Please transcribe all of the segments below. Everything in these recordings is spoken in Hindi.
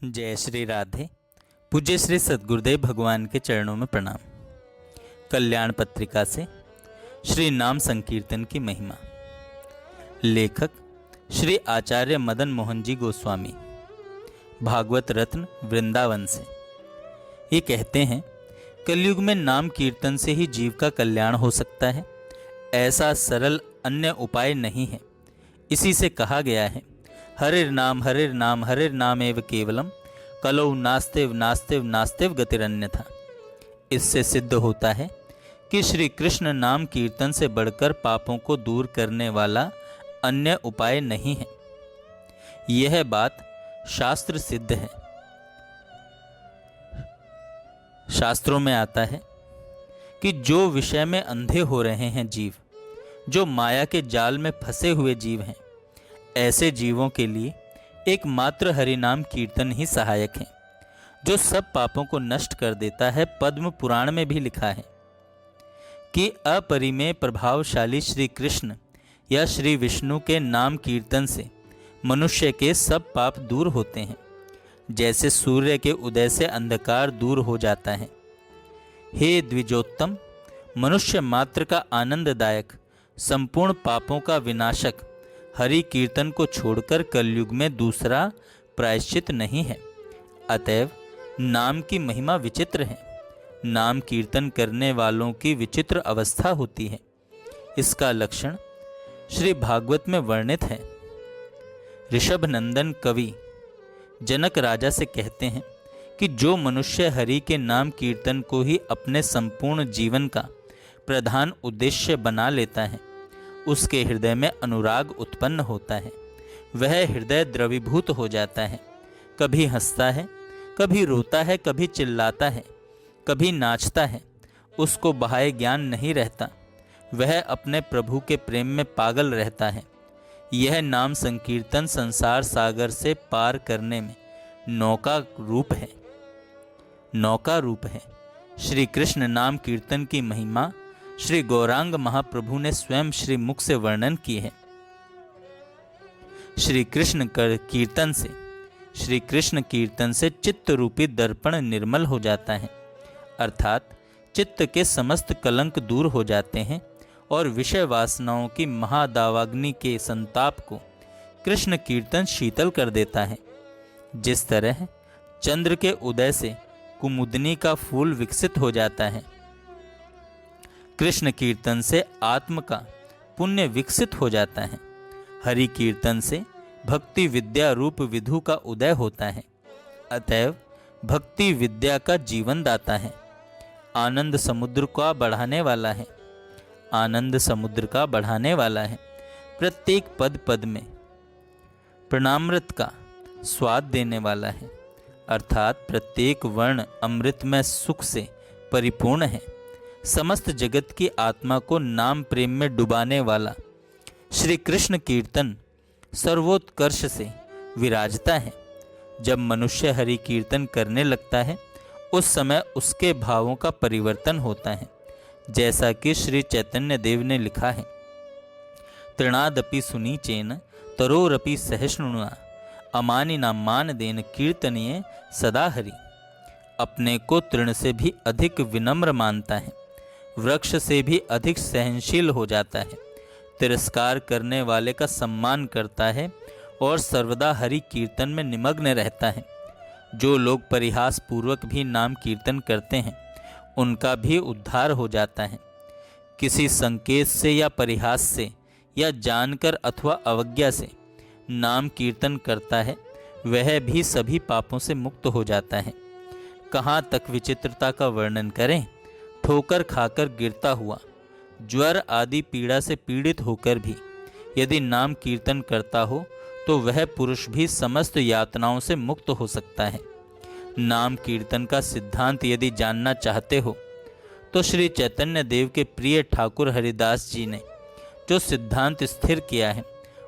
जय श्री राधे। पूज्य श्री सद्गुरुदेव भगवान के चरणों में प्रणाम। कल्याण पत्रिका से श्री नाम संकीर्तन की महिमा। लेखक श्री आचार्य मदन मोहन जी गोस्वामी, भागवत रत्न वृंदावन से। ये कहते हैं, कलयुग में नाम कीर्तन से ही जीव का कल्याण हो सकता है। ऐसा सरल अन्य उपाय नहीं है। इसी से कहा गया है, हरिर नाम हरिर नाम एव केवलम कलौ नास्तेव नास्तेव नास्तेव गतिरन्यथा। इससे सिद्ध होता है कि श्री कृष्ण नाम कीर्तन से बढ़कर पापों को दूर करने वाला अन्य उपाय नहीं है। यह बात शास्त्र सिद्ध है। शास्त्रों में आता है कि जो विषय में अंधे हो रहे हैं जीव, जो माया के जाल में फंसे हुए जीव हैं, ऐसे जीवों के लिए एकमात्र हरिनाम कीर्तन ही सहायक है, जो सब पापों को नष्ट कर देता है। पद्म पुराण में भी लिखा है कि अपरिमेय प्रभावशाली श्री कृष्ण या श्री विष्णु के नाम कीर्तन से मनुष्य के सब पाप दूर होते हैं, जैसे सूर्य के उदय से अंधकार दूर हो जाता है। हे द्विजोत्तम, मनुष्य मात्र का आनंददायक, संपूर्ण पापों का विनाशक हरि कीर्तन को छोड़कर कलयुग में दूसरा प्रायश्चित नहीं है। अतएव नाम की महिमा विचित्र है। नाम कीर्तन करने वालों की विचित्र अवस्था होती है। इसका लक्षण श्री भागवत में वर्णित है। ऋषभ नंदन कवि जनक राजा से कहते हैं कि जो मनुष्य हरि के नाम कीर्तन को ही अपने संपूर्ण जीवन का प्रधान उद्देश्य बना लेता है, उसके हृदय में अनुराग उत्पन्न होता है। वह हृदय द्रवीभूत हो जाता है। कभी हंसता है, कभी रोता है, कभी चिल्लाता है, कभी नाचता है। उसको बाह्य ज्ञान नहीं रहता। वह अपने प्रभु के प्रेम में पागल रहता है। यह नाम संकीर्तन संसार सागर से पार करने में नौका रूप है। श्री कृष्ण नाम कीर्तन की महिमा श्री गौरांग महाप्रभु ने स्वयं श्री मुख से वर्णन की है। श्री कृष्ण कीर्तन से चित्त रूपी दर्पण निर्मल हो जाता है, अर्थात चित्त के समस्त कलंक दूर हो जाते हैं और विषय वासनाओं की महादावाग्नि के संताप को कृष्ण कीर्तन शीतल कर देता है। जिस तरह चंद्र के उदय से कुमुदनी का फूल विकसित हो जाता है, कृष्ण कीर्तन से आत्म का पुण्य विकसित हो जाता है। हरि कीर्तन से भक्ति विद्या रूप विधु का उदय होता है। अतएव भक्ति विद्या का जीवन दाता है। आनंद समुद्र का बढ़ाने वाला है। प्रत्येक पद पद में प्रणामृत का स्वाद देने वाला है, अर्थात प्रत्येक वर्ण अमृतमय सुख से परिपूर्ण है। समस्त जगत की आत्मा को नाम प्रेम में डुबाने वाला श्री कृष्ण कीर्तन सर्वोत्कर्ष से विराजता है। जब मनुष्य हरि कीर्तन करने लगता है, उस समय उसके भावों का परिवर्तन होता है, जैसा कि श्री चैतन्य देव ने लिखा है, तृणादपि सुनीचेन तरोरपि सहिष्णुना अमानिना मान देन कीर्तनीय सदा हरि। अपने को तृण से भी अधिक विनम्र मानता है, वृक्ष से भी अधिक सहनशील हो जाता है, तिरस्कार करने वाले का सम्मान करता है और सर्वदा हरि कीर्तन में निमग्न रहता है। जो लोग परिहास पूर्वक भी नाम कीर्तन करते हैं, उनका भी उद्धार हो जाता है। किसी संकेत से या परिहास से या जानकर अथवा अवज्ञा से नाम कीर्तन करता है, वह भी सभी पापों से मुक्त हो जाता है। कहाँ तक विचित्रता का वर्णन करें। ठोकर खाकर गिरता हुआ, ज्वर आदि पीड़ा से पीड़ित होकर भी यदि नाम कीर्तन करता हो, तो वह पुरुष भी समस्त यातनाओं से मुक्त हो सकता है। नाम कीर्तन का सिद्धांत यदि जानना चाहते हो, तो श्री चैतन्य देव के प्रिय ठाकुर हरिदास जी ने जो सिद्धांत स्थिर किया है,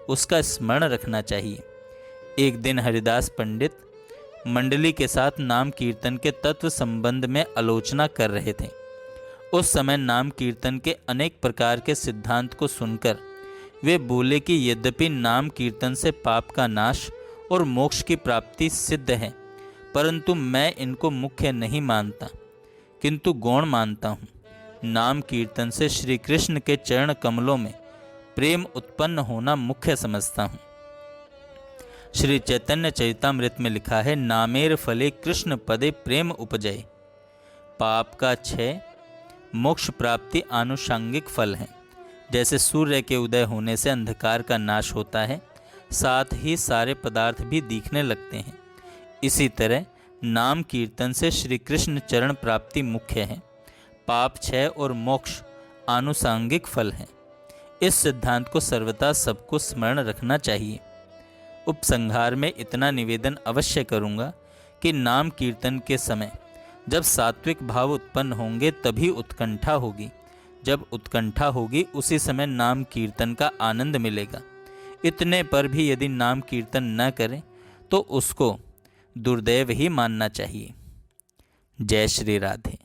उसका स्मरण रखना चाहिए। एक दिन हरिदास पंडित मंडली के साथ नाम कीर्तन के तत्व संबंध में आलोचना कर रहे थे। उस समय नाम कीर्तन के अनेक प्रकार के सिद्धांत को सुनकर वे बोले कि यद्यपि नाम कीर्तन से पाप का नाश और मोक्ष की प्राप्ति सिद्ध है, परंतु मैं इनको मुख्य नहीं मानता, किंतु गौण मानता हूँ। नाम कीर्तन से श्री कृष्ण के चरण कमलों में प्रेम उत्पन्न होना मुख्य समझता हूँ। श्री चैतन्य चरितामृत में लिखा है, नामेर फले कृष्ण पदे प्रेम उपजय। पाप का क्षय मोक्ष प्राप्ति आनुषांगिक फल है। जैसे सूर्य के उदय होने से अंधकार का नाश होता है, साथ ही सारे पदार्थ भी दिखने लगते हैं, इसी तरह नाम कीर्तन से श्री कृष्ण चरण प्राप्ति मुख्य है, पाप क्षय और मोक्ष आनुषांगिक फल है। इस सिद्धांत को सर्वथा सबको स्मरण रखना चाहिए। उपसंहार में इतना निवेदन अवश्य करूँगा कि नाम कीर्तन के समय जब सात्विक भाव उत्पन्न होंगे तभी उत्कंठा होगी, जब उत्कंठा होगी उसी समय नाम कीर्तन का आनंद मिलेगा। इतने पर भी यदि नाम कीर्तन न करें तो उसको दुर्दैव ही मानना चाहिए। जय श्री राधे।